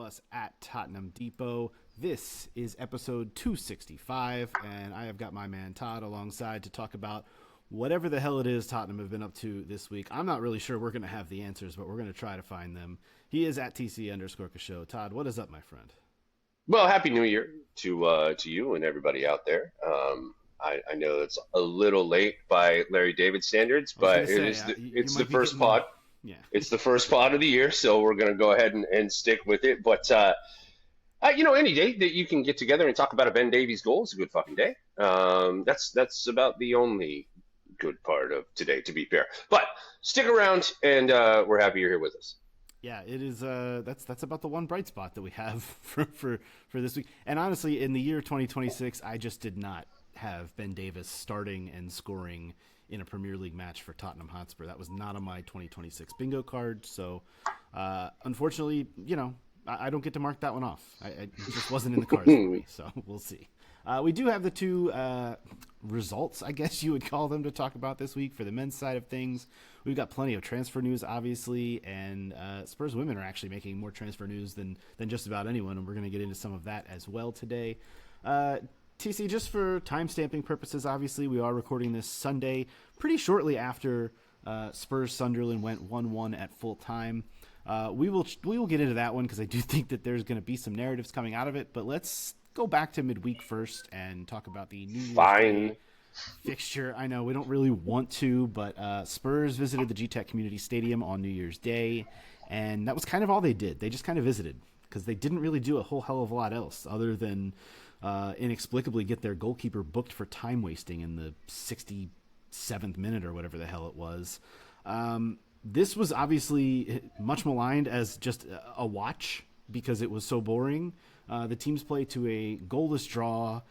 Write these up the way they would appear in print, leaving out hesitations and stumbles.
us at Tottenham Depot. This is episode 265, and I have got my man Todd alongside to talk about whatever the hell it is Tottenham have been up to this week. I'm not really sure we're going to have the answers, but we're going to try to find them. He is at TC_Show. Todd, what is up, my friend? Well, Happy New Year to you and everybody out there. I know it's a little late by Larry David standards, but it's the first pod. Yeah. It's the first pod of the year, so we're going to go ahead and stick with it. But any day that you can get together and talk about a Ben Davies goal is a good fucking day. That's about the only good part of today, to be fair. But stick around, and we're happy you're here with us. Yeah, it is. That's about the one bright spot that we have for this week. And honestly, in the year 2026, I just did not have Ben Davies starting and scoring in a Premier League match for Tottenham Hotspur. That was not on my 2026 bingo card. So, unfortunately, I don't get to mark that one off. It just wasn't in the cards for me. So we'll see. We do have the two results, I guess you would call them, to talk about this week for the men's side of things. We've got plenty of transfer news, obviously, and Spurs Women are actually making more transfer news than just about anyone, and we're going to get into some of that as well today. TC, just for time-stamping purposes, obviously, we are recording this Sunday, pretty shortly after Spurs Sunderland went 1-1 at full time. We will get into that one because I do think that there's going to be some narratives coming out of it, but let's go back to midweek first and talk about the New Year's Day fixture. I know we don't really want to, but Spurs visited the G-Tech Community Stadium on New Year's Day, and that was kind of all they did. They just kind of visited because they didn't really do a whole hell of a lot else other than inexplicably get their goalkeeper booked for time wasting in the 67th minute or whatever the hell it was. This was obviously much maligned as just a watch because it was so boring. The teams play to a goalless draw,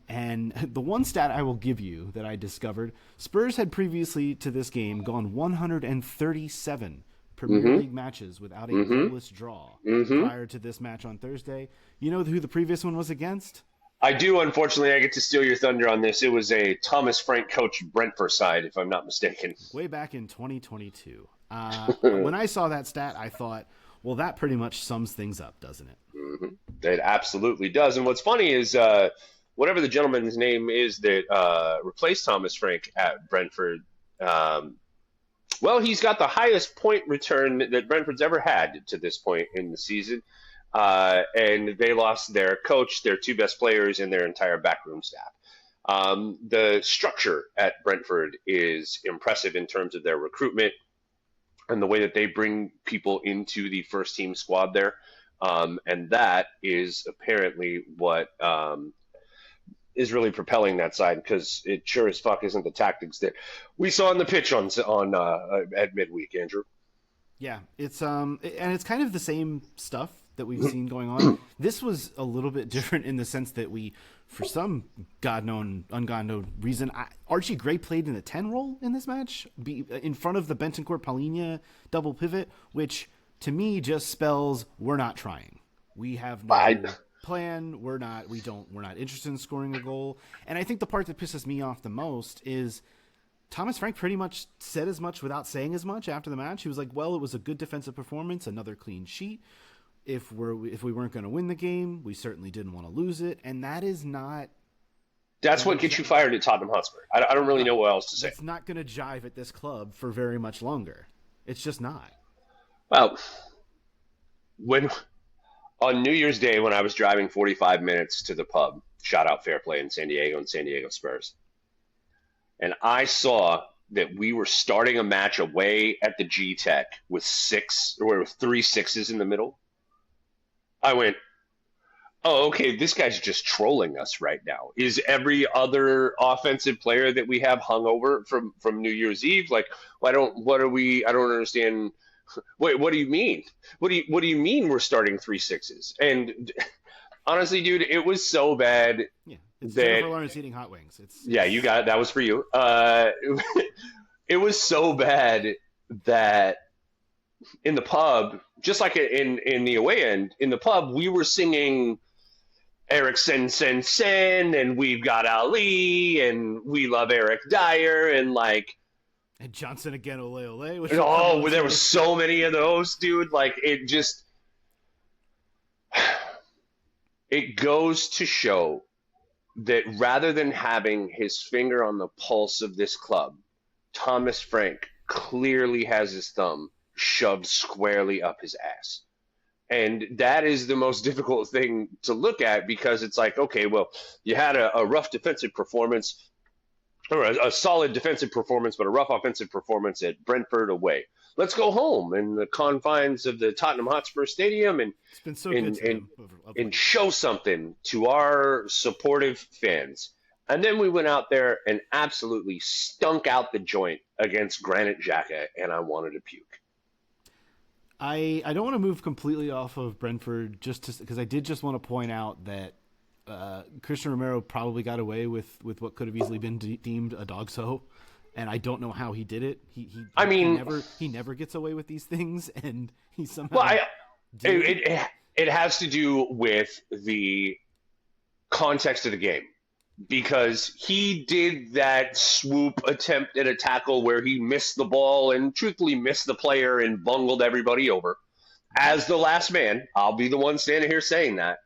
and the one stat I will give you that I discovered, Spurs had previously to this game gone 137 Premier League matches without a goalless draw prior to this match on Thursday. You know who the previous one was against? I do. Unfortunately, I get to steal your thunder on this. It was a Thomas Frank coach Brentford side, if I'm not mistaken. Way back in 2022. When I saw that stat, I thought, well, that pretty much sums things up, doesn't it? Mm-hmm. It absolutely does. And what's funny is whatever the gentleman's name is that replaced Thomas Frank at Brentford, he's got the highest point return that Brentford's ever had to this point in the season. And they lost their coach, their two best players, and their entire backroom staff. The structure at Brentford is impressive in terms of their recruitment and the way that they bring people into the first team squad there. And that is apparently what is really propelling that side, because it sure as fuck isn't the tactics that we saw on the pitch on at midweek, Andrew. Yeah, it's and it's kind of the same stuff that we've seen going on. This was a little bit different in the sense that we, for some ungodknown reason, Archie Gray played in the 10 role in this match, in front of the Bentancur-Palhinha double pivot, which to me just spells we're not trying. We have no plan. We're not interested in scoring a goal. And I think the part that pisses me off the most is Thomas Frank pretty much said as much without saying as much after the match. He was like, well, it was a good defensive performance, another clean sheet. If we weren't going to win the game, we certainly didn't want to lose it, and that is not. That's what gets you fired at Tottenham Hotspur. I don't really know what else to say. It's not going to jive at this club for very much longer. It's just not. Well, on New Year's Day when I was driving 45 minutes to the pub, shout out Fair Play in San Diego and San Diego Spurs, and I saw that we were starting a match away at the G-Tech with 3 sixes in the middle. I went, oh, okay, this guy's just trolling us right now. Is every other offensive player that we have hungover from New Year's Eve? Like, I don't understand. Wait, what do you mean? What do you mean we're starting 3 sixes? And honestly, dude, it was so bad. Yeah, it's Jennifer Lawrence eating hot wings. Yeah, you got it. That was for you. It was so bad that in the pub, just like in the away end, in the pub, we were singing Eric Sen, and we've got Ali, and we love Eric Dyer, and like... And Johnson again, ole ole. Oh, there were so many of those, dude. Like, it just... It goes to show that rather than having his finger on the pulse of this club, Thomas Frank clearly has his thumb shoved squarely up his ass. And that is the most difficult thing to look at because it's like, okay, well, you had a rough defensive performance or a solid defensive performance, but a rough offensive performance at Brentford away. Let's go home in the confines of the Tottenham Hotspur Stadium and It's been so good and to and, them of and late. show something to our supportive fans. And then we went out there and absolutely stunk out the joint against Granite Xhaka, and I wanted to puke. I don't want to move completely off of Brentford just because I did just want to point out that Christian Romero probably got away with what could have easily been deemed a dog so, and I don't know how he did it. I mean, He never gets away with these things, and he well, somehow did. it has to do with the context of the game because he did that swoop attempt at a tackle where he missed the ball and truthfully missed the player and bungled everybody over. As the last man, I'll be the one standing here saying that.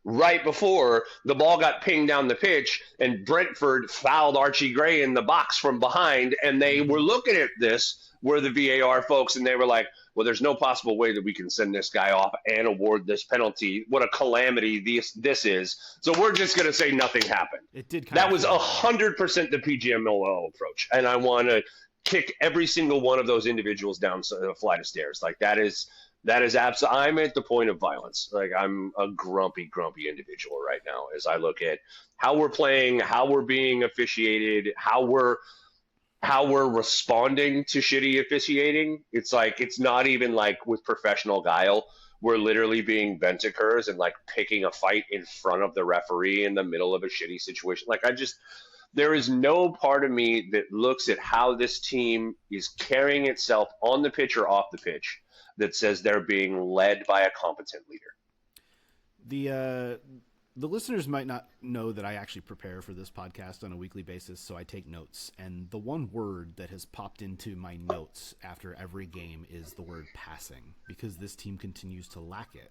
Right before the ball got pinged down the pitch and Brentford fouled Archie Gray in the box from behind, and they were looking at this were the VAR folks, and they were like, well, there's no possible way that we can send this guy off and award this penalty. What a calamity this is. So we're just going to say nothing happened. It did kind That of was feel 100% the PGMOL approach, and I want to kick every single one of those individuals down a flight of stairs. Like that is absolutely. I'm at the point of violence. Like I'm a grumpy individual right now as I look at how we're playing, how we're being officiated, how we're responding to shitty officiating. It's like it's not even like with professional guile. We're literally being Bentakers and like picking a fight in front of the referee in the middle of a shitty situation. Like there is no part of me that looks at how this team is carrying itself on the pitch or off the pitch that says they're being led by a competent leader. The listeners might not know that I actually prepare for this podcast on a weekly basis, so I take notes. And the one word that has popped into my notes after every game is the word passing, because this team continues to lack it.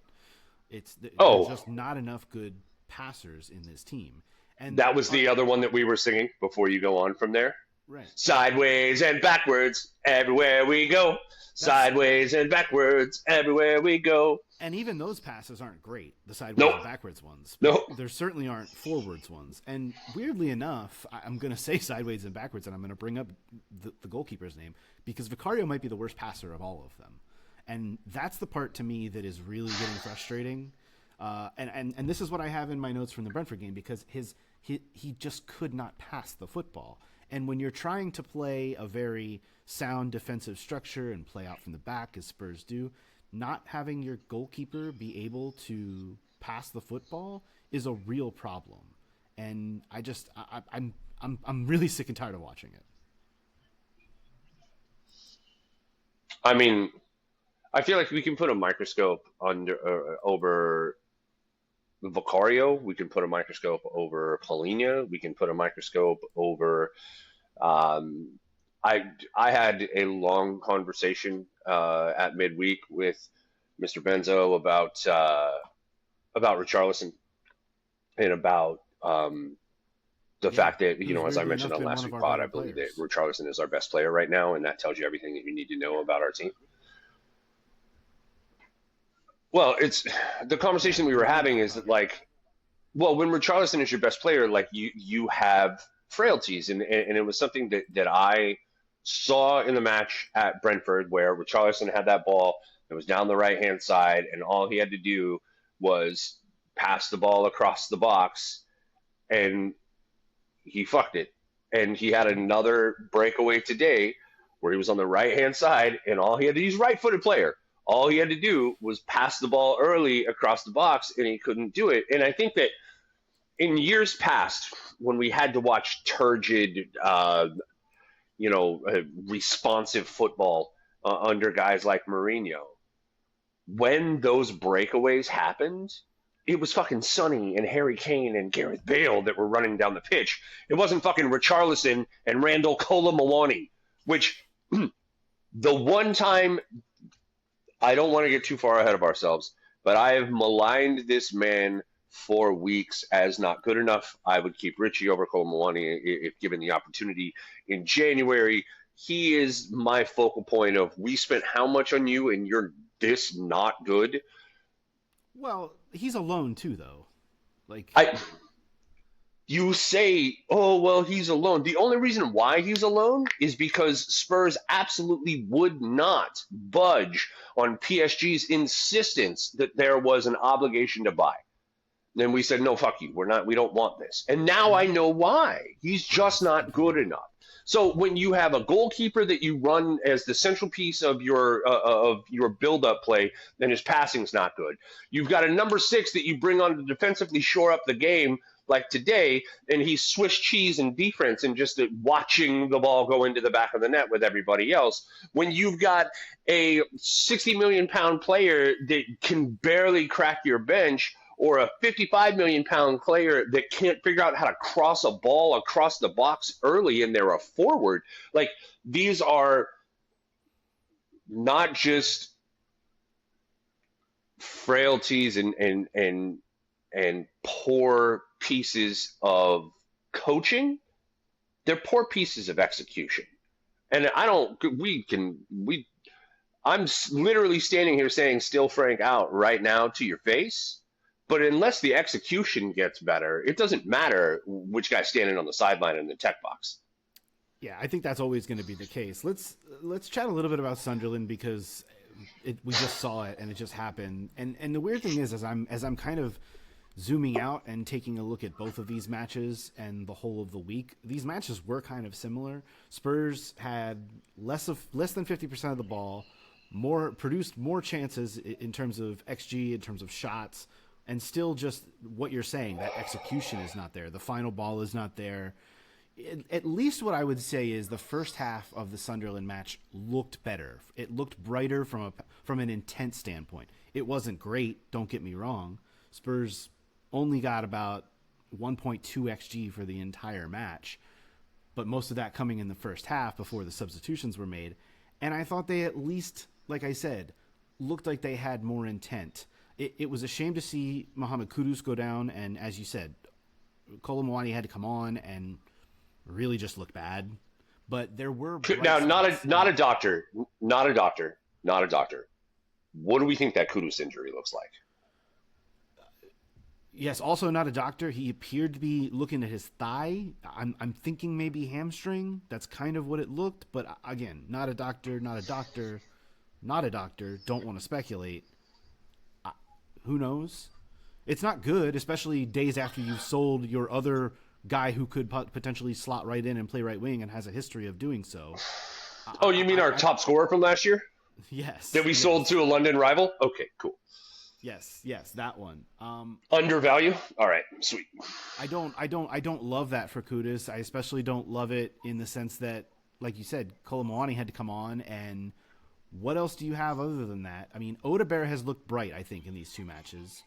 There's just not enough good passers in this team. And that was the other one that we were singing before you go on from there. Right. Sideways and backwards, everywhere we go. Sideways and backwards, everywhere we go. And even those passes aren't great, the sideways and backwards ones. Nope. There certainly aren't forwards ones. And weirdly enough, I'm going to say sideways and backwards, and I'm going to bring up the goalkeeper's name, because Vicario might be the worst passer of all of them. And that's the part to me that is really getting frustrating. And this is what I have in my notes from the Brentford game, because he just could not pass the football. And when you're trying to play a very sound defensive structure and play out from the back, as Spurs do, not having your goalkeeper be able to pass the football is a real problem. And I'm really sick and tired of watching it. I mean, I feel like we can put a microscope over Vicario. We can put a microscope over Polina. We can put a microscope over. I had a long conversation at midweek with Mr. Benzo about Richarlison and about the fact that, as I mentioned on last week's pod, I believe that Richarlison is our best player right now, and that tells you everything that you need to know about our team. Well, it's the conversation we were having is that, like, well, when Richarlison is your best player, like you have frailties, and it was something that I saw in the match at Brentford where Richarlison had that ball that was down the right-hand side, and all he had to do was pass the ball across the box, and he fucked it. And he had another breakaway today where he was on the right-hand side, and all he had to do, he's a right-footed player. All he had to do was pass the ball early across the box, and he couldn't do it. And I think that in years past, when we had to watch turgid, responsive football under guys like Mourinho, when those breakaways happened, it was fucking Sonny and Harry Kane and Gareth Bale that were running down the pitch. It wasn't fucking Richarlison and Randall Colomawani, which the one time, I don't want to get too far ahead of ourselves, but I have maligned this man 4 weeks as not good enough. I would keep Richie over Kolomwani if given the opportunity in January. He is my focal point of we spent how much on you and you're this not good. Well, he's alone too, though. Like, I You say, oh, well, he's alone. The only reason why he's alone is because Spurs absolutely would not budge on PSG's insistence that there was an obligation to buy. Then we said, no, fuck you. We don't want this. And now I know why. He's just yes, not good enough. So when you have a goalkeeper that you run as the central piece of your build-up play, then his passing's not good. You've got a number 6 that you bring on to defensively shore up the game, like today, and he's Swiss cheese in defense and just watching the ball go into the back of the net with everybody else. When you've got a 60 million pound player that can barely crack your bench, or a 55 million pound player that can't figure out how to cross a ball across the box early and they're a forward. Like, these are not just frailties and poor pieces of coaching, they're poor pieces of execution. And I'm literally standing here saying still Frank out right now to your face. But unless the execution gets better, it doesn't matter which guy's standing on the sideline in the tech box. yeah, I think that's always going to be the case. Let's chat a little bit about Sunderland because we just saw it and it just happened. And the weird thing is, as I'm kind of zooming out and taking a look at both of these matches and the whole of the week, these matches were kind of similar. Spurs had less than 50% of the ball, produced more chances in terms of XG, in terms of shots. And still just what you're saying, that execution is not there. The final ball is not there. At least what I would say is the first half of the Sunderland match looked better. It looked brighter from an intent standpoint. It wasn't great, don't get me wrong. Spurs only got about 1.2 XG for the entire match, but most of that coming in the first half before the substitutions were made. And I thought they at least, like I said, looked like they had more intent. It was a shame to see Mohamed Kudus go down, and as you said, Kolomwani had to come on and really just look bad. But there were now not a doctor. What do we think that Kudus injury looks like? Yes, also not a doctor. He appeared to be looking at his thigh. I'm thinking maybe hamstring. That's kind of what it looked. But again, not a doctor. Don't want to speculate. Who knows? It's not good, especially days after you've sold your other guy who could potentially slot right in and play right wing and has a history of doing so. Oh, you mean our top scorer from last year? Yes. That we sold to a London rival? Okay, cool. Yes, that one. Undervalue? All right, sweet. I don't love that for Kudus. I especially don't love it in the sense that, like you said, Kolomwani had to come on, and what else do you have other than that? I mean, Odebear has looked bright, I think, in these two matches.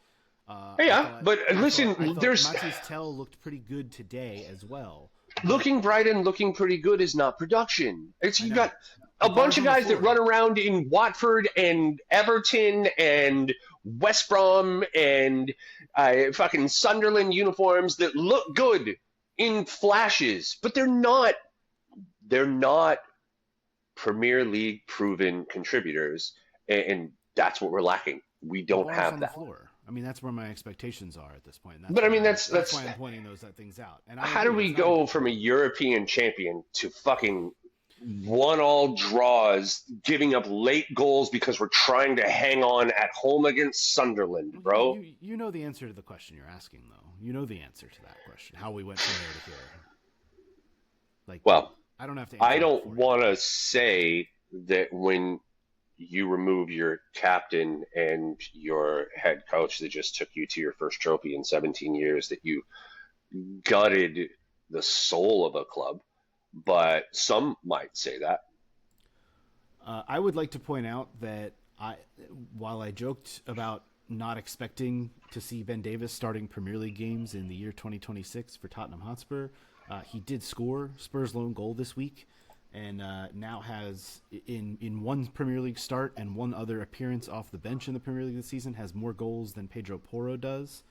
There's Matisse Tell looked pretty good today as well. Looking bright and looking pretty good is not production. You got a bunch of guys that run around in Watford and Everton and West Brom and fucking Sunderland uniforms that look good in flashes, but they're not Premier League proven contributors, and that's what we're lacking. We don't have that. Floor. I mean, that's where my expectations are at this point. That's why I'm pointing those things out. And how do we go from a European champion to fucking 1-1 draws, giving up late goals because we're trying to hang on at home against Sunderland, bro? You know the answer to the question you're asking, though. You know the answer to that question. How we went from there to here. I don't have to. I don't want to say that when you remove your captain and your head coach that just took you to your first trophy in 17 years, that you gutted the soul of a club, but some might say that. I would like to point out that while I joked about not expecting to see Ben Davies starting Premier League games in the year 2026 for Tottenham Hotspur, he did score Spurs' lone goal this week, and now has, in one Premier League start and one other appearance off the bench in the Premier League this season, has more goals than Pedro Porro does.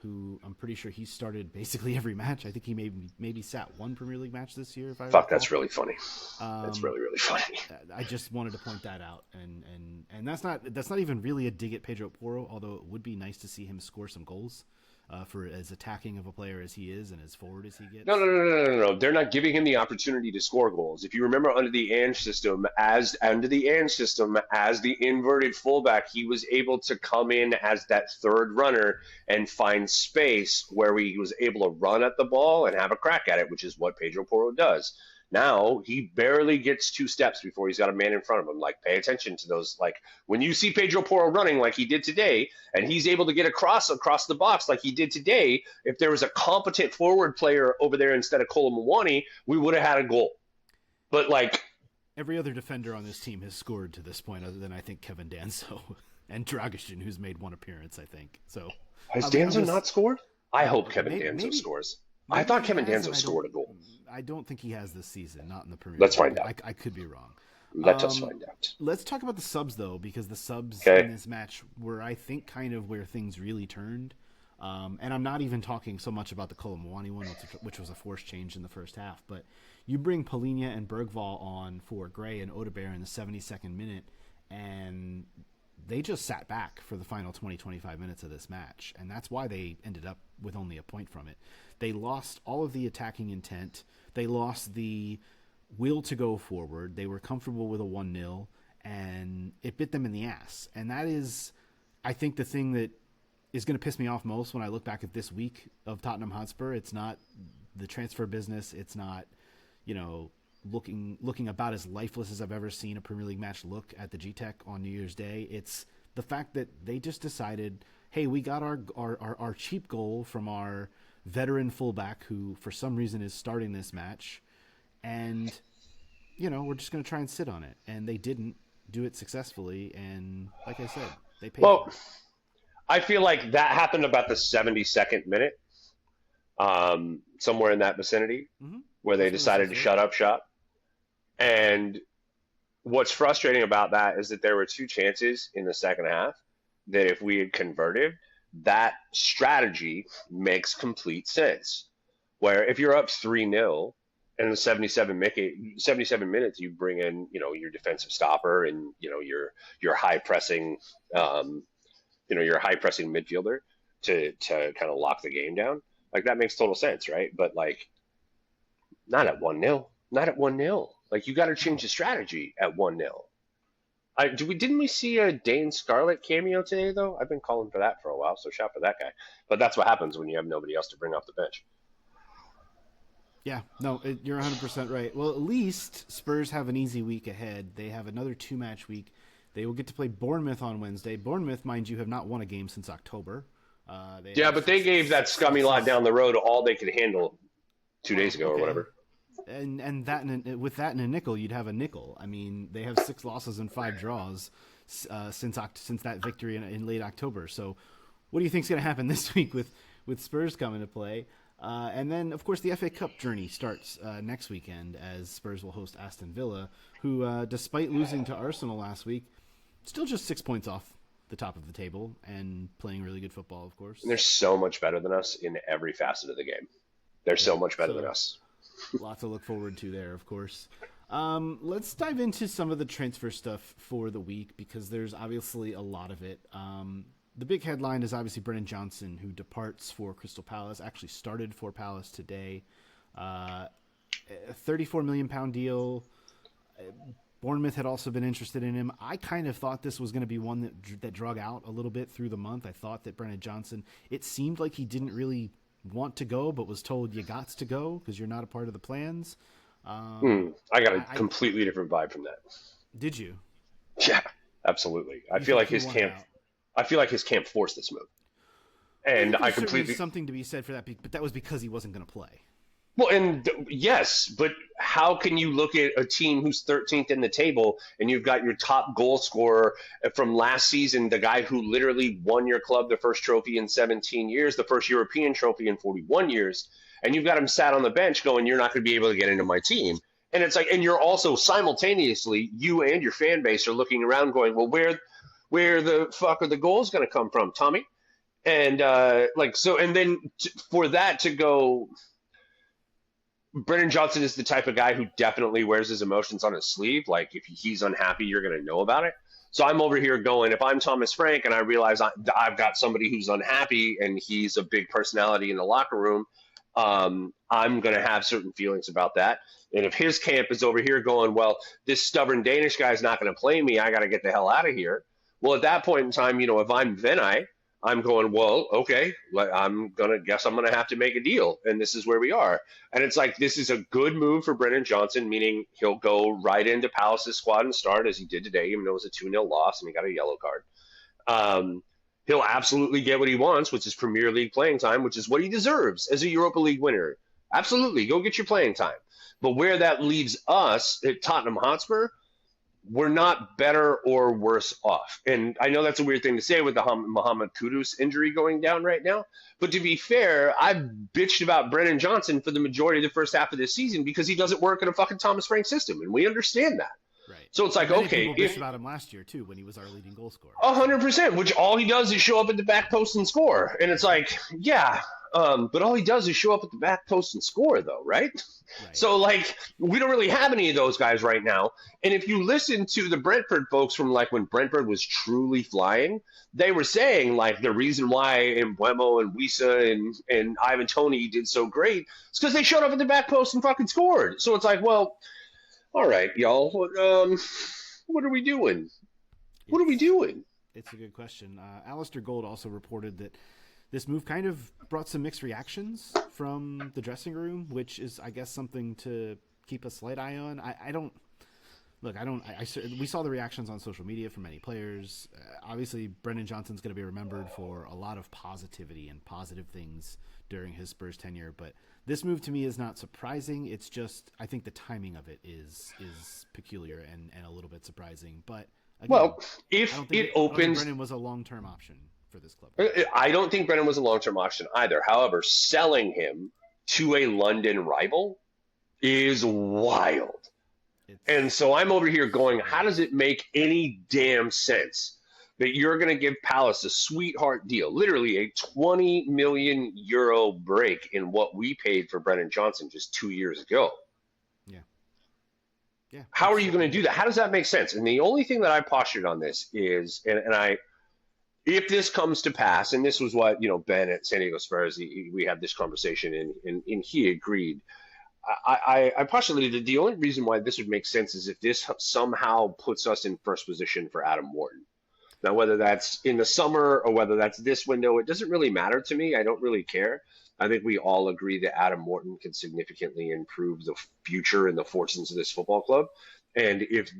who I'm pretty sure he started basically every match. I think he maybe sat one Premier League match this year, if I recall. Fuck, that's really funny. That's really, really funny. I just wanted to point that out, and that's not even really a dig at Pedro Porro, although it would be nice to see him score some goals. For as attacking of a player as he is and as forward as he gets. No. They're not giving him the opportunity to score goals. If you remember, under the Ange system, as the inverted fullback, he was able to come in as that third runner and find space where he was able to run at the ball and have a crack at it, which is what Pedro Porro does. Now he barely gets 2 steps before he's got a man in front of him. Like, pay attention to those. Like, when you see Pedro Porro running like he did today, and he's able to get across the box like he did today, if there was a competent forward player over there instead of Colomwani, we would have had a goal. But like, every other defender on this team has scored to this point, other than I think Kevin Danso and Dragishin, who's made one appearance, I think. So has Danso not scored? I hope Kevin Danso scores. I thought Kevin Danso scored a goal. I don't think he has this season, not in the Premier League. Let's find out. I could be wrong. Let us find out. Let's talk about the subs, though, because the subs in this match were, I think, kind of where things really turned. And I'm not even talking so much about the Colomwani one, which was a forced change in the first half. But you bring Polina and Bergvall on for Gray and Odebear in the 72nd minute, and they just sat back for the final 20-25 minutes of this match. And that's why they ended up with only a point from it. They lost all of the attacking intent. They lost the will to go forward. They were comfortable with a 1-0, and it bit them in the ass. And that is, I think, the thing that is going to piss me off most when I look back at this week of Tottenham Hotspur. It's not the transfer business. It's not, looking about as lifeless as I've ever seen a Premier League match look at the G-Tech on New Year's Day. It's the fact that they just decided, hey, we got our cheap goal from our veteran fullback who for some reason is starting this match, and we're just going to try and sit on it. And they didn't do it successfully, and like I said, they paid for it. I feel like that happened about the 72nd minute, somewhere in that vicinity, where they decided to shut up shop. And what's frustrating about that is that there were 2 chances in the second half that if we had converted, that strategy makes complete sense. Where if you're up 3-0 and in the 77 minutes, you bring in, your defensive stopper and, your high pressing, your high pressing midfielder to kind of lock the game down. Like, that makes total sense, right? But like, not at 1-0, not at 1-0. Like, you got to change the strategy at 1-0. Didn't we see a Dane Scarlett cameo today, though? I've been calling for that for a while, so shout for that guy. But that's what happens when you have nobody else to bring off the bench. Yeah, no, you're 100% right. Well, at least Spurs have an easy week ahead. They have another 2-match week. They will get to play Bournemouth on Wednesday. Bournemouth, mind you, have not won a game since October. But they gave that scummy lot down the road all they could handle 2 days ago or whatever. And that with that in a nickel, you'd have a nickel. I mean, they have 6 losses and 5 draws since that victory in late October. So, what do you think is going to happen this week with Spurs coming to play? And then, of course, the FA Cup journey starts next weekend as Spurs will host Aston Villa, who, despite losing to Arsenal last week, still just 6 points off the top of the table and playing really good football, of course. And they're so much better than us in every facet of the game. They're so much better than us. Lots to look forward to there, of course. Let's dive into some of the transfer stuff for the week because there's obviously a lot of it. The big headline is obviously Brennan Johnson, who departs for Crystal Palace, actually started for Palace today. A £34 million deal. Bournemouth had also been interested in him. I kind of thought this was going to be one that drug out a little bit through the month. I thought that Brennan Johnson, it seemed like he didn't really want to go, but was told you got to go because you're not a part of the plans. I got a completely different vibe from that. Did you? Yeah, absolutely. I feel like his camp forced this move, and I completely something to be said for that. But that was because he wasn't going to play. Well, and yes, but how can you look at a team who's 13th in the table and you've got your top goal scorer from last season, the guy who literally won your club the first trophy in 17 years, the first European trophy in 41 years, and you've got him sat on the bench going, you're not going to be able to get into my team. And it's like, and you're also simultaneously, you and your fan base are looking around going, well, where the fuck are the goals going to come from, Tommy? And and then for that to go, Brennan Johnson is the type of guy who definitely wears his emotions on his sleeve. Like if he's unhappy, you're going to know about it. So I'm over here going, if I'm Thomas Frank and I realize I've got somebody who's unhappy and he's a big personality in the locker room, I'm going to have certain feelings about that. And if his camp is over here going, well, this stubborn Danish guy's not going to play me, I got to get the hell out of here. Well, at that point in time, if I'm Vinay, I'm going, well, okay, guess I'm gonna have to make a deal, and this is where we are. And it's like this is a good move for Brennan Johnson, meaning he'll go right into Palace's squad and start as he did today, even though it was a 2-0 loss and he got a yellow card. He'll absolutely get what he wants, which is Premier League playing time, which is what he deserves as a Europa League winner. Absolutely, go get your playing time. But where that leaves us at Tottenham Hotspur, we're not better or worse off. And I know that's a weird thing to say with the Mohamed Kudus injury going down right now. But to be fair, I've bitched about Brennan Johnson for the majority of the first half of this season because he doesn't work in a fucking Thomas Frank system. And we understand that. Right. So it's like, many okay. People bitched about him last year, too, when he was our leading goal scorer. 100%, which all he does is show up at the back post and score. And it's like, yeah, but all he does is show up at the back post and score, though, right? So, we don't really have any of those guys right now. And if you listen to the Brentford folks from, when Brentford was truly flying, they were saying, the reason why Mbeumo and Wissa and Ivan Toney did so great is because they showed up at the back post and fucking scored. So it's like, well, all right, y'all, what are we doing? What are we doing? It's a good question. Alistair Gold also reported that this move kind of brought some mixed reactions from the dressing room, which is, I guess, something to keep a slight eye on. We saw the reactions on social media from many players. Obviously, Brennan Johnson's going to be remembered for a lot of positivity and positive things during his Spurs tenure, but this move to me is not surprising. It's just, I think the timing of it is peculiar and a little bit surprising. But again, if I don't think Brennan was a long-term option for this club. I don't think Brennan was a long-term option either. However, selling him to a London rival is wild. And so I'm over here going, how does it make any damn sense that you're going to give Palace a sweetheart deal, literally a 20 million euro break in what we paid for Brennan Johnson just 2 years ago? Yeah. How are you going to do that? How does that make sense? And the only thing that I postured on this is, if this comes to pass, and this was what, Ben at San Diego Spurs, we had this conversation and he agreed. I postulated that the only reason why this would make sense is if this somehow puts us in first position for Adam Wharton. Now, whether that's in the summer or whether that's this window, it doesn't really matter to me. I don't really care. I think we all agree that Adam Wharton can significantly improve the future and the fortunes of this football club. And if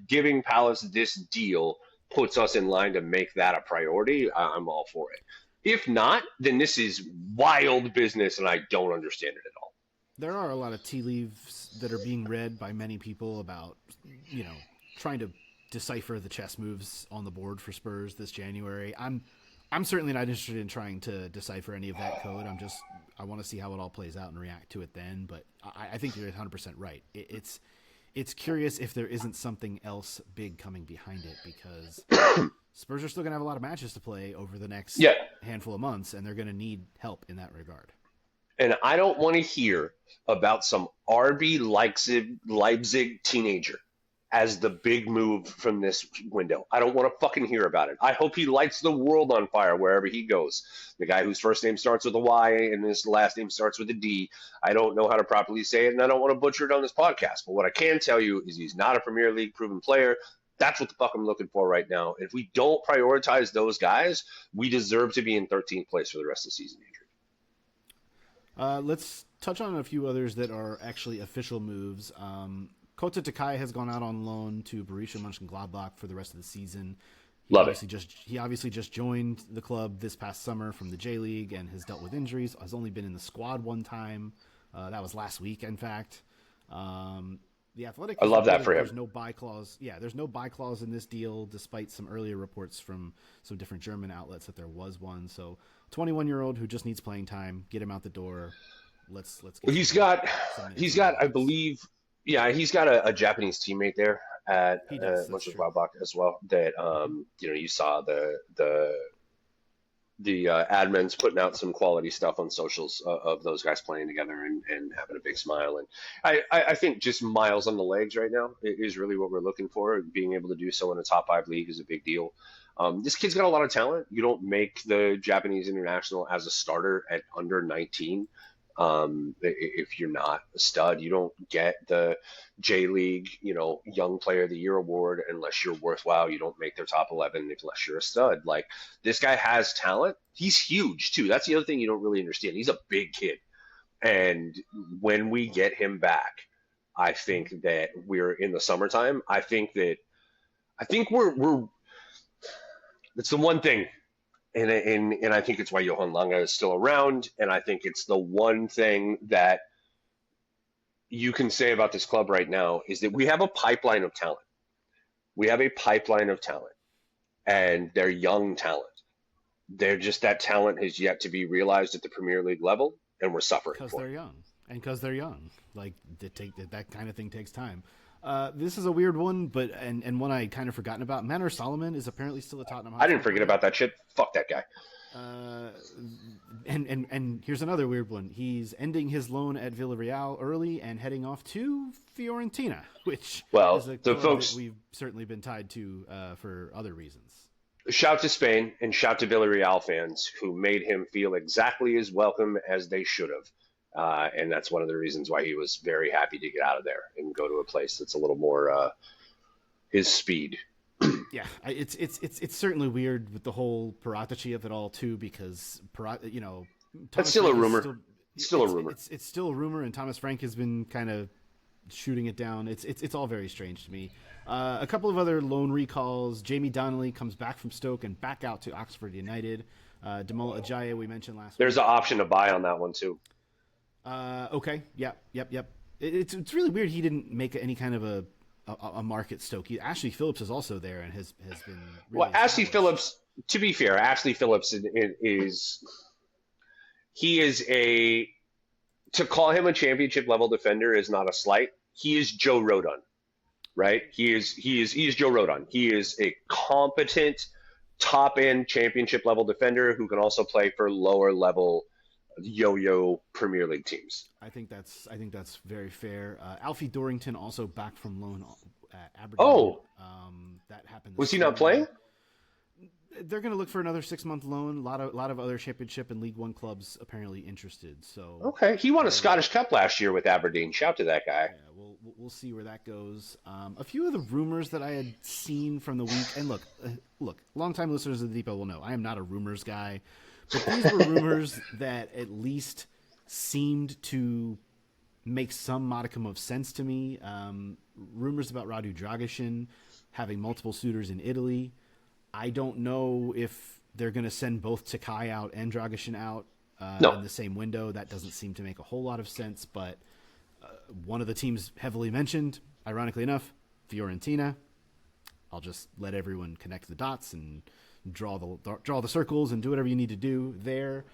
giving Palace this deal puts us in line to make that a priority, I'm all for it. If not, then this is wild business and I don't understand it at all. There are a lot of tea leaves that are being read by many people about, trying to decipher the chess moves on the board for Spurs this January. I'm certainly not interested in trying to decipher any of that code. I want to see how it all plays out and react to it then. But I think you're 100% right. It's curious if there isn't something else big coming behind it, because Spurs are still going to have a lot of matches to play over the next handful of months, and they're going to need help in that regard. And I don't want to hear about some RB Leipzig teenager as the big move from this window. I don't want to fucking hear about it. I hope he lights the world on fire wherever he goes. The guy whose first name starts with a Y and his last name starts with a D. I don't know how to properly say it, and I don't want to butcher it on this podcast. But what I can tell you is he's not a Premier League proven player. That's what the fuck I'm looking for right now. If we don't prioritize those guys, we deserve to be in 13th place for the rest of the season, Andrew. Let's touch on a few others that are actually official moves. Kota Takai has gone out on loan to Borussia Mönchengladbach for the rest of the season. He obviously just joined the club this past summer from the J League and has dealt with injuries. Has only been in the squad one time. That was last week, in fact. The Athletic. I love that for him. There's no buy clause. Yeah, there's no buy clause in this deal, despite some earlier reports from some different German outlets that there was one. So, 21-year-old who just needs playing time, get him out the door. Let's get. Well, he's got, I believe. Yeah, he's got a Japanese teammate there at Mönchengladbach as well. That you saw the the admins putting out some quality stuff on socials of those guys playing together and having a big smile. And I think just miles on the legs right now is really what we're looking for. Being able to do so in a top five league is a big deal. This kid's got a lot of talent. You don't make the Japanese international as a starter at under 19. If you're not a stud, you don't get the J League, Young Player of the Year award unless you're worthwhile. You don't make their top 11 unless you're a stud. Like, this guy has talent. He's huge too. That's the other thing you don't really understand. He's a big kid, and when we get him back, I think that we're in the summertime. I think we're. It's the one thing. And I think it's why Johan Lange is still around, and I think it's the one thing that you can say about this club right now is that we have a pipeline of talent. We have a pipeline of talent, and they're young talent. They're just that talent has yet to be realized at the Premier League level, and we're suffering because for they're it. young, and because they're young. Like, that kind of thing takes time. This is a weird one, but and one I kind of forgotten about. Manor Solomon is apparently still a Tottenham Hotspur. I didn't forget about that shit. Fuck that guy. And here's another weird one. He's ending his loan at Villarreal early and heading off to Fiorentina, which is a club that we've certainly been tied to for other reasons. Shout to Spain and shout to Villarreal fans who made him feel exactly as welcome as they should have. And that's one of the reasons why he was very happy to get out of there and go to a place that's a little more his speed. Yeah, it's certainly weird with the whole Paratici of it all too, because that's still a rumor. Still a rumor. It's still a rumor, and Thomas Frank has been kind of shooting it down. It's all very strange to me. A couple of other loan recalls. Jamie Donnelly comes back from Stoke and back out to Oxford United. Damola Ajayi we mentioned last week. There's an option to buy on that one too. Okay. Yep. It's really weird he didn't make any kind of a mark at Stoke. Ashley Phillips is also there and has been really well. Ashley Phillips, to be fair, Ashley Phillips is to call him a championship level defender is not a slight. He is Joe Rodon, right? He is Joe Rodon. He is a competent top end championship level defender who can also play for lower level yo-yo Premier League teams. I think that's very fair. Alfie Dorrington also back from loan at Aberdeen. Oh, that happened. Was he not playing? They're going to look for another 6-month loan. A lot of other Championship and League One clubs apparently interested. So okay, he won a Scottish Cup last year with Aberdeen. Shout to that guy. Yeah, we'll see where that goes. A few of the rumors that I had seen from the week, and look, longtime listeners of the Depot will know I am not a rumors guy. But these were rumors that at least seemed to make some modicum of sense to me. Rumors about Radu Dragic having multiple suitors in Italy. I don't know if they're going to send both Takai out and Dragic out in the same window. That doesn't seem to make a whole lot of sense. But one of the teams heavily mentioned, ironically enough, Fiorentina. I'll just let everyone connect the dots and draw the circles and do whatever you need to do there.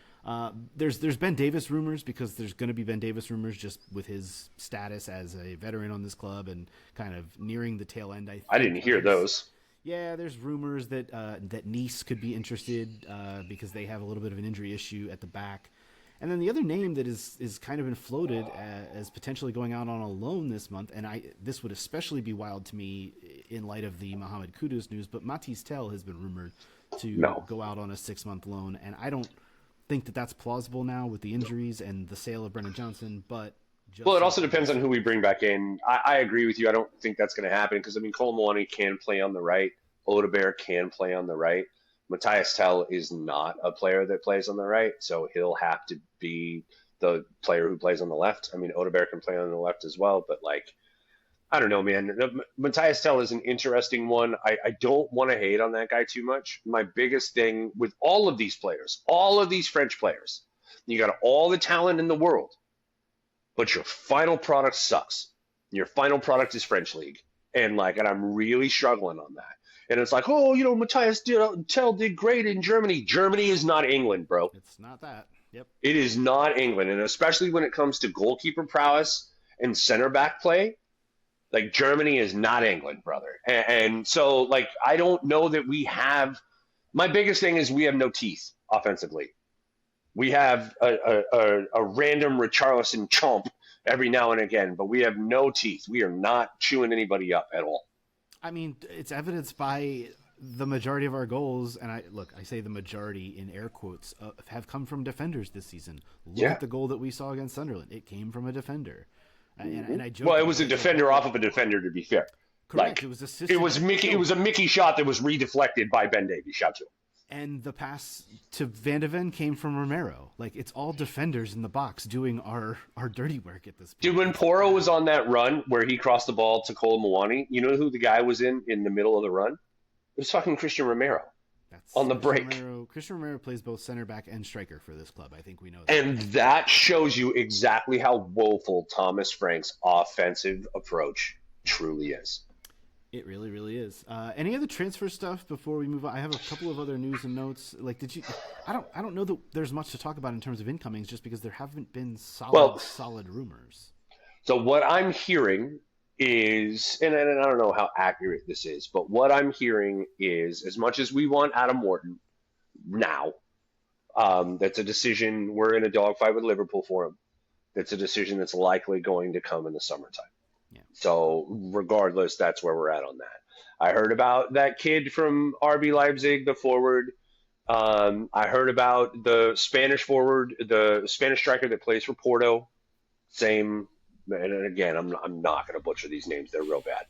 There's Ben Davis rumors because there's going to be Ben Davis rumors just with his status as a veteran on this club and kind of nearing the tail end. I didn't hear those. Yeah, there's rumors that Nice could be interested because they have a little bit of an injury issue at the back. And then the other name that is kind of been floated as potentially going out on a loan this month, and this would especially be wild to me in light of the Mohamed Kudus news, but Matisse Tell has been rumored to go out on a 6-month loan, and I don't think that that's plausible now with the injuries and the sale of Brennan Johnson, but well, it also depends on who we bring back in. I agree with you. I don't think that's going to happen because, Cole Maloney can play on the right. Odebear can play on the right. Matthias Tell is not a player that plays on the right, so he'll have to be the player who plays on the left. Odebear can play on the left as well, but I don't know, man. Matthias Tell is an interesting one. I don't want to hate on that guy too much. My biggest thing with all of these players, all of these French players, you got all the talent in the world, but your final product sucks. Your final product is French league. And I'm really struggling on that. And it's Matthias Tell did great in Germany. Germany is not England, bro. It's not that. Yep. It is not England. And especially when it comes to goalkeeper prowess and center back play, Germany is not England, brother. And so, I don't know that we have – my biggest thing is we have no teeth offensively. We have a random Richarlison chomp every now and again, but we have no teeth. We are not chewing anybody up at all. I mean, it's evidenced by the majority of our goals, and I say the majority in air quotes, have come from defenders this season. Look at the goal that we saw against Sunderland; it came from a defender. And I joke. Well, it was a defender off of a defender. To be fair, correct. It was assisted. It was Mickey. It was a Mickey shot that was redeflected by Ben Davies. Shout to him. And the pass to Van de Ven came from Romero. Like, it's all defenders in the box doing our dirty work at this point. Dude, when Porro was on that run where he crossed the ball to Cole Mwani, you know who the guy was in the middle of the run? It was fucking Christian Romero. That's on the break. Christian Romero plays both center back and striker for this club. I think we know that. And that shows you exactly how woeful Thomas Frank's offensive approach truly is. It really, really is. Any other transfer stuff before we move on? I have a couple of other news and notes. Like, I don't know that there's much to talk about in terms of incomings, just because there haven't been solid rumors. So what I'm hearing is, and I don't know how accurate this is, but what I'm hearing is, as much as we want Adam Morton now, that's a decision. We're in a dogfight with Liverpool for him. That's a decision that's likely going to come in the summertime. Yeah. So regardless, that's where we're at on that. I heard about that kid from RB Leipzig, the forward. I heard about the Spanish forward, the Spanish striker that plays for Porto. Same. And again, I'm not going to butcher these names. They're real bad.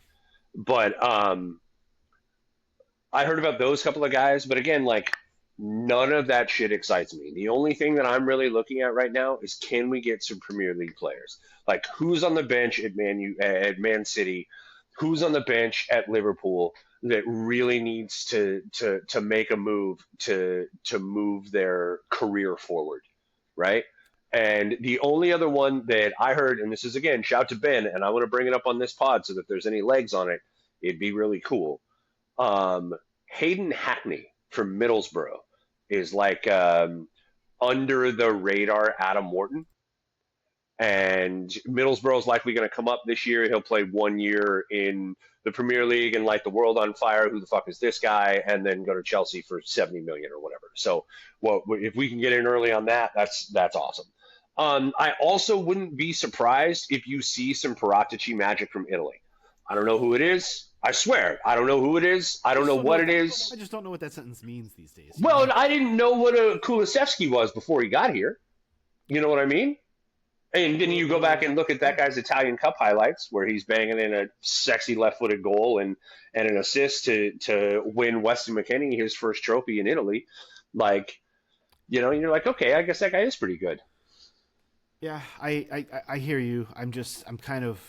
But I heard about those couple of guys. But again, like, none of that shit excites me. The only thing that I'm really looking at right now is, can we get some Premier League players? Like, who's on the bench at Man City? Who's on the bench at Liverpool that really needs to make a move to move their career forward, right? And the only other one that I heard, and this is, again, shout to Ben, and I want to bring it up on this pod so that if there's any legs on it, it'd be really cool. Hayden Hackney from Middlesbrough is like under the radar Adam Morton. And Middlesbrough is likely going to come up this year. He'll play 1 year in the Premier League and light the world on fire. Who the fuck is this guy? And then go to Chelsea for 70 million or whatever. So, if we can get in early on that, that's awesome. I also wouldn't be surprised if you see some Paratici magic from Italy. I don't know who it is. I swear, I don't know who it is. I don't know what it is. I just don't know what that sentence means these days. Well, I didn't know what a Kulusevski was before he got here. You know what I mean? And then you go back and look at that guy's Italian Cup highlights, where he's banging in a sexy left-footed goal and an assist to win Weston McKennie his first trophy in Italy. Like, you're like, okay, I guess that guy is pretty good. Yeah, I hear you. I'm kind of,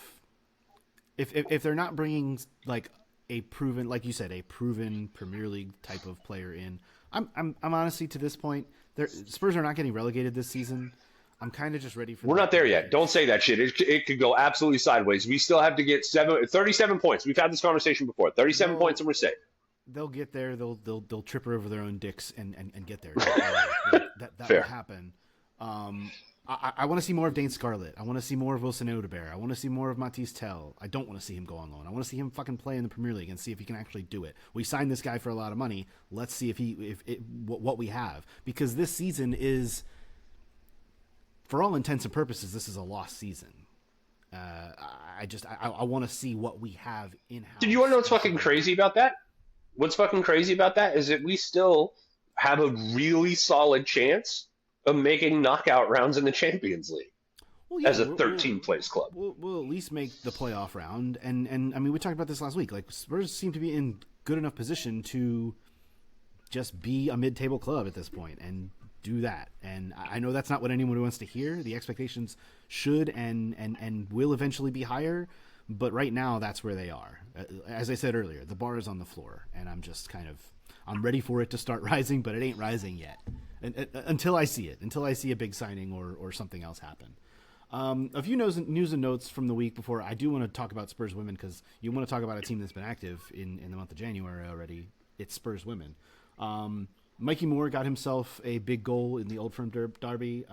if they're not bringing like a proven, like you said, a proven Premier League type of player in, I'm honestly, to this point, Spurs are not getting relegated this season. I'm kind of just ready for. We're not there yet. Don't say that shit. It could go absolutely sideways. We still have to get 37 points. We've had this conversation before. 37 points and we're safe. They'll get there. They'll trip over their own dicks and get there. that will happen. I want to see more of Dane Scarlett. I want to see more of Wilson Odobert. I want to see more of Matisse Tell. I don't want to see him go on loan. I want to see him fucking play in the Premier League and see if he can actually do it. We signed this guy for a lot of money. Let's see what we have, because this season is, for all intents and purposes, this is a lost season. I want to see what we have in-house. Did you want to know what's fucking crazy about that? What's fucking crazy about that is that we still have a really solid chance of making knockout rounds in the Champions League as a 13th-place club. We'll at least make the playoff round. And I mean, we talked about this last week. Like, Spurs seem to be in good enough position to just be a mid-table club at this point and do that. And I know that's not what anyone wants to hear. The expectations should and will eventually be higher, but right now that's where they are. As I said earlier, the bar is on the floor, and I'm ready for it to start rising, but it ain't rising yet. Until I see it, until I see a big signing or something else happen. A few news and notes from the week before I do want to talk about Spurs Women, because you want to talk about a team that's been active in the month of January already. It's Spurs Women. Mikey Moore got himself a big goal in the Old Firm derby.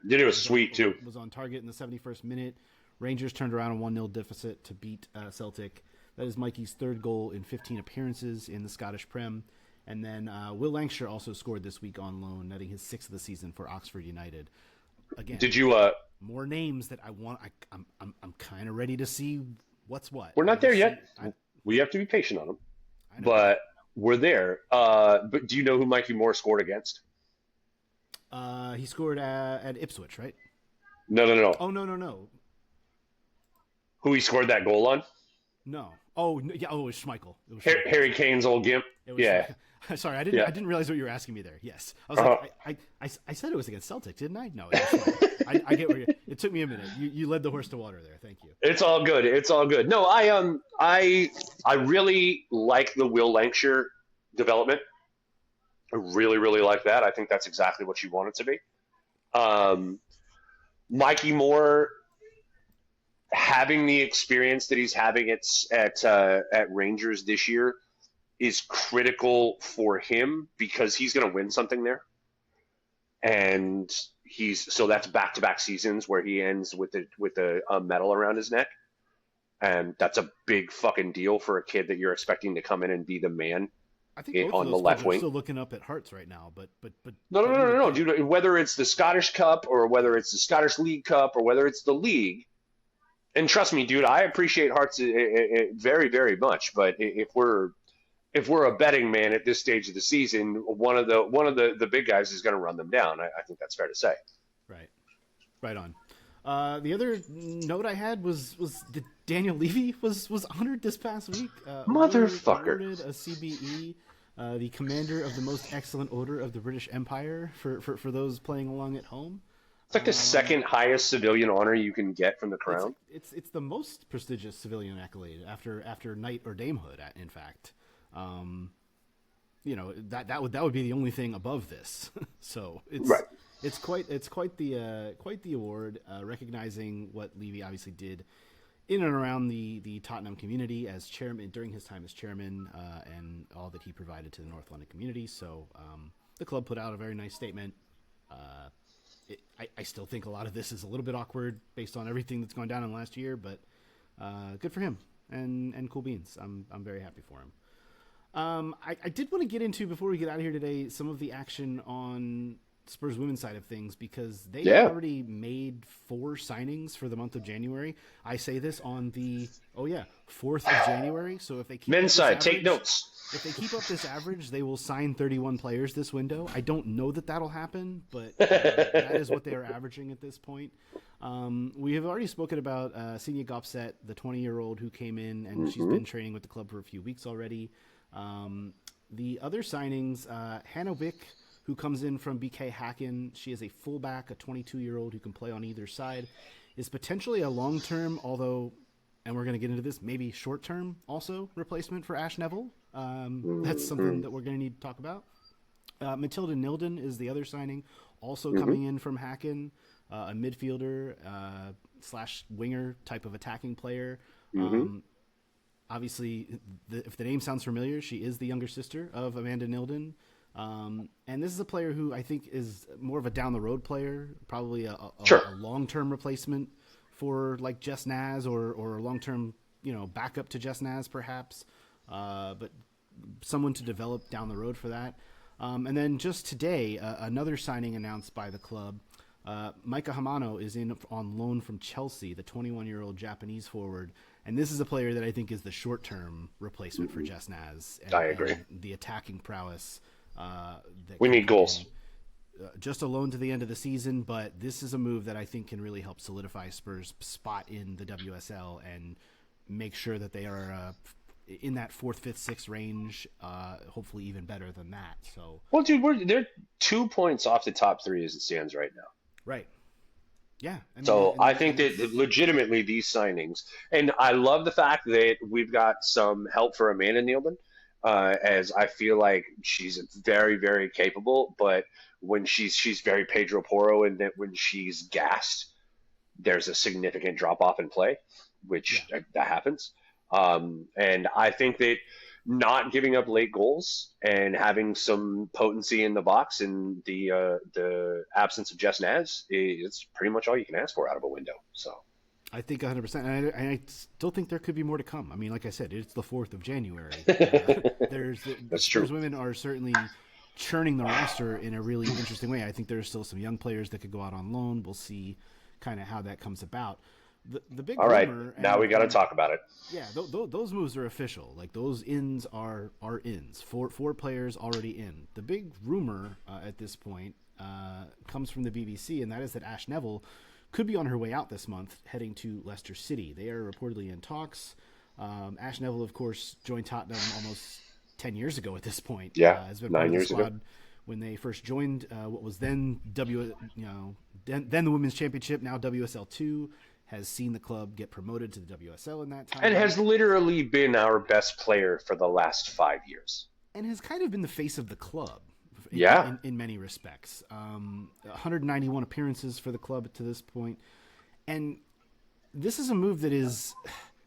It was sweet, too. Was on target in the 71st minute. Rangers turned around a 1-0 deficit to beat Celtic. That is Mikey's third goal in 15 appearances in the Scottish Prem. And then Will Lancashire also scored this week on loan, netting his 6th of the season for Oxford United. Again, Did you? more names that I want. I'm kind of ready to see what's what. We're I not want to there see. yet. We have to be patient on them, I know. but we're there. But do you know who Mikey Moore scored against? He scored at Ipswich, right? No, no, no. Oh no. Who he scored that goal on? No. Oh no, yeah. Oh, it was Schmeichel. It was Harry Kane's old gimp. It was Yeah, Sorry, I yeah. didn't realize what you were asking me there. Yes, I was Uh-huh. like, I said it was against Celtic, didn't I? No, it was I get where it took me a minute. You led the horse to water there. Thank you. It's all good. It's all good. No, I really like the Will Lancashire development. I really, really like that. I think that's exactly what you want it to be. Um, Mikey Moore having the experience that he's having at Rangers this year is critical for him because he's going to win something there, and that's back to back seasons where he ends with a medal around his neck, and that's a big fucking deal for a kid that you're expecting to come in and be the man I think both of on the those left clubs are wing. still looking up at Hearts right now, but No, no, but no, you no, would no, think, dude. Whether it's the Scottish Cup or whether it's the Scottish League Cup or whether it's the league, and trust me, dude, I appreciate Hearts very, very much. But if we're a betting man at this stage of the season, one of the big guys is going to run them down. I think that's fair to say. right on. The other note I had was that Daniel Levy was honored this past week. Motherfucker. Awarded a CBE, the Commander of the Most Excellent Order of the British Empire for those playing along at home. It's like the second highest civilian honor you can get from the crown. It's the most prestigious civilian accolade after knight or damehood. In fact, that would be the only thing above this. So it's Right. it's quite the award, recognizing what Levy obviously did in and around the Tottenham community as chairman during his time as chairman, and all that he provided to the North London community. So the club put out a very nice statement. I still think a lot of this is a little bit awkward based on everything that's gone down in the last year, but good for him and cool beans. I'm very happy for him. I did want to get into, before we get out of here today, some of the action on Spurs Women's side of things, because they already made 4 signings for the month of January. I say this on the 4th of January. So if they keep Men's side, average, take notes. If they keep up this average, they will sign 31 players this window. I don't know that'll happen, but that is what they are averaging at this point. We have already spoken about Senia Gopset, the 20-year-old who came in, and she's been training with the club for a few weeks already. The other signings, Hannah Wick, who comes in from BK Hacken. She is a fullback, a 22-year-old who can play on either side, is potentially a long-term, although, and we're going to get into this, maybe short-term also replacement for Ash Neville. That's something that we're going to need to talk about. Matilda Nilden is the other signing, also coming in from Hacken, a midfielder / winger type of attacking player. Obviously, if the name sounds familiar, she is the younger sister of Amanda Nilden. And this is a player who I think is more of a down-the-road player, probably a long-term replacement for like Jess Naz or a long-term, backup to Jess Naz perhaps, but someone to develop down the road for that. And then just today, another signing announced by the club. Maika Hamano is in on loan from Chelsea, the 21-year-old Japanese forward. And this is a player that I think is the short-term replacement for Jess Naz. I agree. And the attacking prowess. We need goals. Just a loan to the end of the season, but this is a move that I think can really help solidify Spurs' spot in the WSL and make sure that they are in that 4th, 5th, 6th range, hopefully even better than that. So, well, dude, they're 2 points off the top 3 as it stands right now. Right. Yeah. I think that legitimately these signings, and I love the fact that we've got some help for Amanda Nilden, as I feel like she's very, very capable, but when she's very Pedro Porro, and that when she's gassed, there's a significant drop off in play, which that happens. And I think that not giving up late goals and having some potency in the box in the absence of Jess Naz is pretty much all you can ask for out of a window. So I think 100%. And I still think there could be more to come. I mean, like I said, it's the 4th of January. The That's true. Spurs women are certainly churning the roster in a really interesting way. I think there's still some young players that could go out on loan. We'll see kind of how that comes about. The big All right, rumor, now we got to and talk about it. yeah, those moves are official. Like those ins are ins. Four players already in. The big rumor at this point comes from the BBC, and that is that Ash Neville could be on her way out this month, heading to Leicester City. They are reportedly in talks. Ash Neville, of course, joined Tottenham almost 10 years ago at this point. Yeah, Has been part of nine the years squad ago. when they first joined what was then then the Women's Championship, now WSL2. Has seen the club get promoted to the WSL in that time. And has literally been our best player for the last 5 years. And has kind of been the face of the club Yeah. in many respects. 191 appearances for the club to this point. And this is a move that is...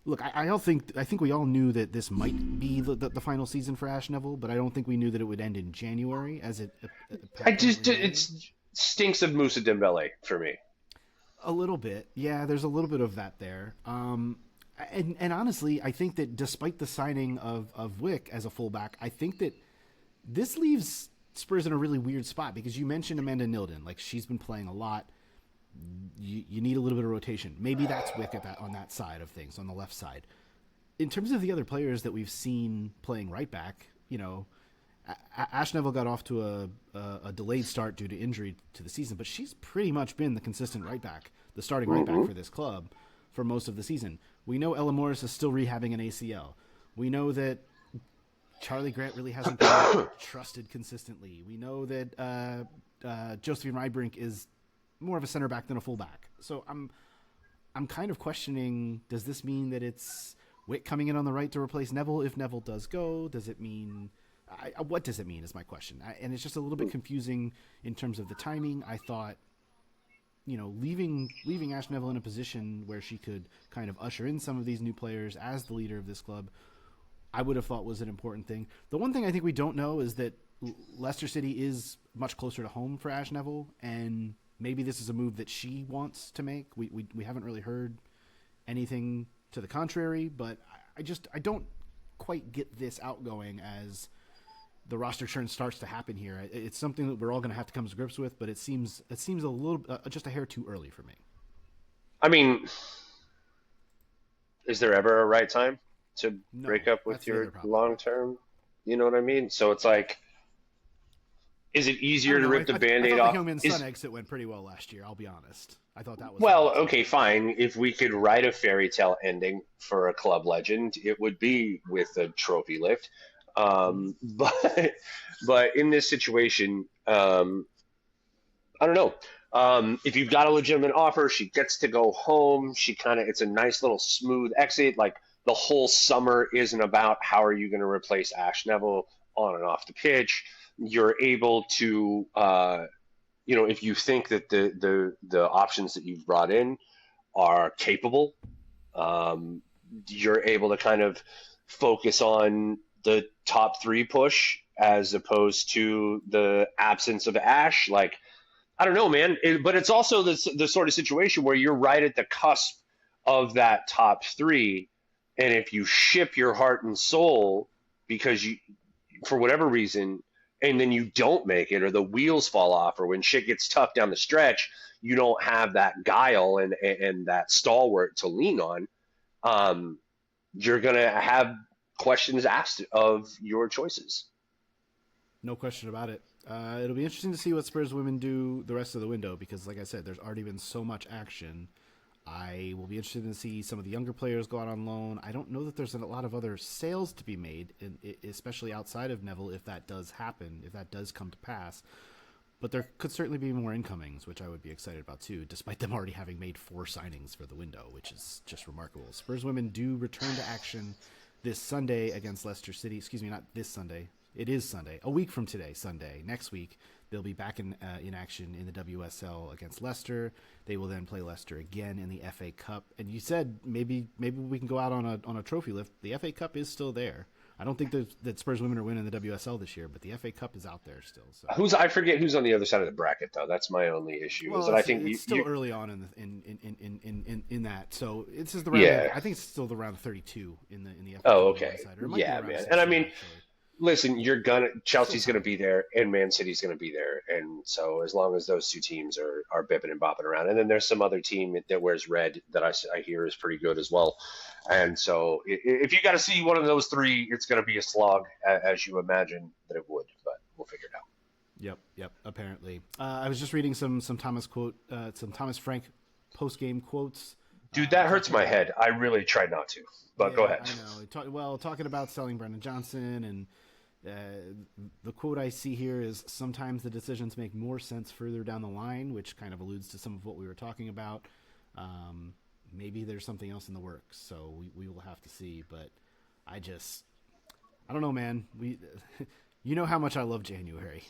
Look, I think we all knew that this might be the final season for Ash Neville, but I don't think we knew that it would end in January, as it... It stinks of Moussa Dembele for me. A little bit. Yeah, there's a little bit of that there. And honestly, I think that despite the signing of Wick as a fullback, I think that this leaves Spurs in a really weird spot because you mentioned Amanda Nilden. Like, she's been playing a lot. You need a little bit of rotation. Maybe that's Wick on that side of things, on the left side. In terms of the other players that we've seen playing right back, Ash Neville got off to a delayed start due to injury to the season, but she's pretty much been the consistent right back, the starting right back for this club for most of the season. We know Ella Morris is still rehabbing an ACL. We know that Charlie Grant really hasn't been trusted consistently. We know that Josephine Rydbrink is more of a center back than a fullback. So I'm kind of questioning, does this mean that it's Wick coming in on the right to replace Neville if Neville does go? Does it mean... what does it mean is my question. And it's just a little bit confusing in terms of the timing. I thought, leaving Ash Neville in a position where she could kind of usher in some of these new players as the leader of this club, I would have thought was an important thing. The one thing I think we don't know is that Leicester City is much closer to home for Ash Neville, and maybe this is a move that she wants to make. We haven't really heard anything to the contrary, but I don't quite get this outgoing as the roster churn starts to happen here. It's something that we're all going to have to come to grips with, but it seems a little just a hair too early for me. I mean, is there ever a right time to break up with your long term? You know what I mean? So it's like, is it easier to rip the Band-Aid off? The Heung-min Son exit went pretty well last year, I'll be honest. I thought that was... Well, okay, fine. If we could write a fairy tale ending for a club legend, it would be with a trophy lift. But in this situation, I don't know. If you've got a legitimate offer, she gets to go home. It's a nice little smooth exit. Like, the whole summer isn't about how are you going to replace Ash Neville on and off the pitch. You're able to, if you think that the options that you've brought in are capable, you're able to kind of focus on the top three push as opposed to the absence of Ash. Like, I don't know, man. But it's also the sort of situation where you're right at the cusp of that top three. And if you ship your heart and soul because you, for whatever reason, and then you don't make it or the wheels fall off or when shit gets tough down the stretch, you don't have that guile and that stalwart to lean on, you're going to have questions asked of your choices. No question about it. It'll be interesting to see what Spurs women do the rest of the window because, like I said, there's already been so much action. I will be interested to see some of the younger players go out on loan. I don't know that there's a lot of other sales to be made, especially outside of Neville, if that does happen, if that does come to pass. But there could certainly be more incomings, which I would be excited about too, despite them already having made 4 signings for the window, which is just remarkable. Spurs women do return to action this Sunday against Leicester City. Excuse me, not this Sunday. It is Sunday. A week from today, Sunday. Next week, they'll be back in action in the WSL against Leicester. They will then play Leicester again in the FA Cup. And you said maybe we can go out on a trophy lift. The FA Cup is still there. I don't think that Spurs women are winning the WSL this year, but the FA Cup is out there still. So I forget who's on the other side of the bracket though. That's my only issue. Is well, that I think it's still you early on in that. So it's just the round. yeah. I think it's still the round of 32 in the FA Cup Oh, on the okay. right side, or it might be Yeah, around man. And I 16 mean, actually. listen, Still Chelsea's gonna time. be there and Man City's gonna be there. And so as long as those two teams are bipping and bopping around. And then there's some other team that wears red that I hear is pretty good as well. And so if you got to see one of those three, it's gonna be a slog as you imagine that it would, but we'll figure it out. Yep. Apparently, I was just reading some some Thomas Frank post game quotes. Dude, that hurts Talking my about head. I really try not to, but go yeah, ahead. I know. Talking about selling Brennan Johnson, and the quote I see here is sometimes the decisions make more sense further down the line, which kind of alludes to some of what we were talking about. Maybe there's something else in the works, so we will have to see. But I don't know, man. You know how much I love January,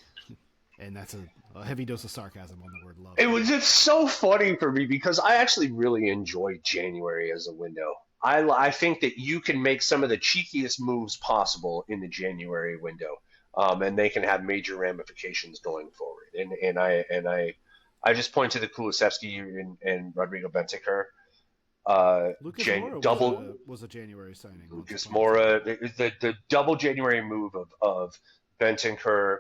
and that's a heavy dose of sarcasm on the word love. It's so funny for me because I actually really enjoy January as a window. I think that you can make some of the cheekiest moves possible in the January window, and they can have major ramifications going forward. I just point to the Kulusevski and Rodrigo Bentancur. Lucas Moura Double was a January signing. Once Lucas upon a time. Moura, the double January move of Bentancur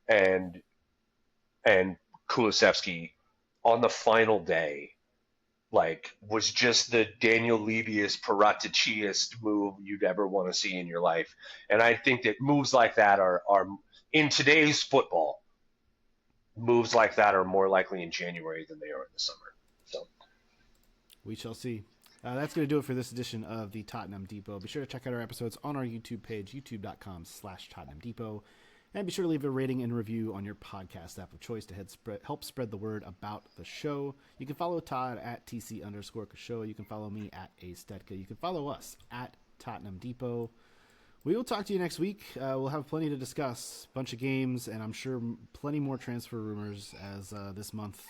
and and Kulusevski on the final day, like, was just the Daniel Levy's Paratichiest move you'd ever want to see in your life. And I think that moves like that are in today's football, moves like that are more likely in January than they are in the summer. So We shall see. That's going to do it for this edition of the Tottenham Depot. Be sure to check out our episodes on our YouTube page, youtube.com/Tottenham Depot. And be sure to leave a rating and review on your podcast app of choice to help spread the word about the show. You can follow Todd at TC_Kashoa. You can follow me at Astetka. You can follow us at Tottenham Depot. We will talk to you next week. We'll have plenty to discuss, bunch of games, and I'm sure plenty more transfer rumors as this month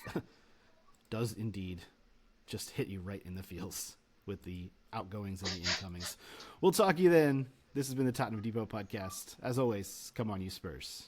does indeed just hit you right in the feels with the outgoings and the incomings. We'll talk to you then. This has been the Tottenham Depot podcast. As always, come on, you Spurs.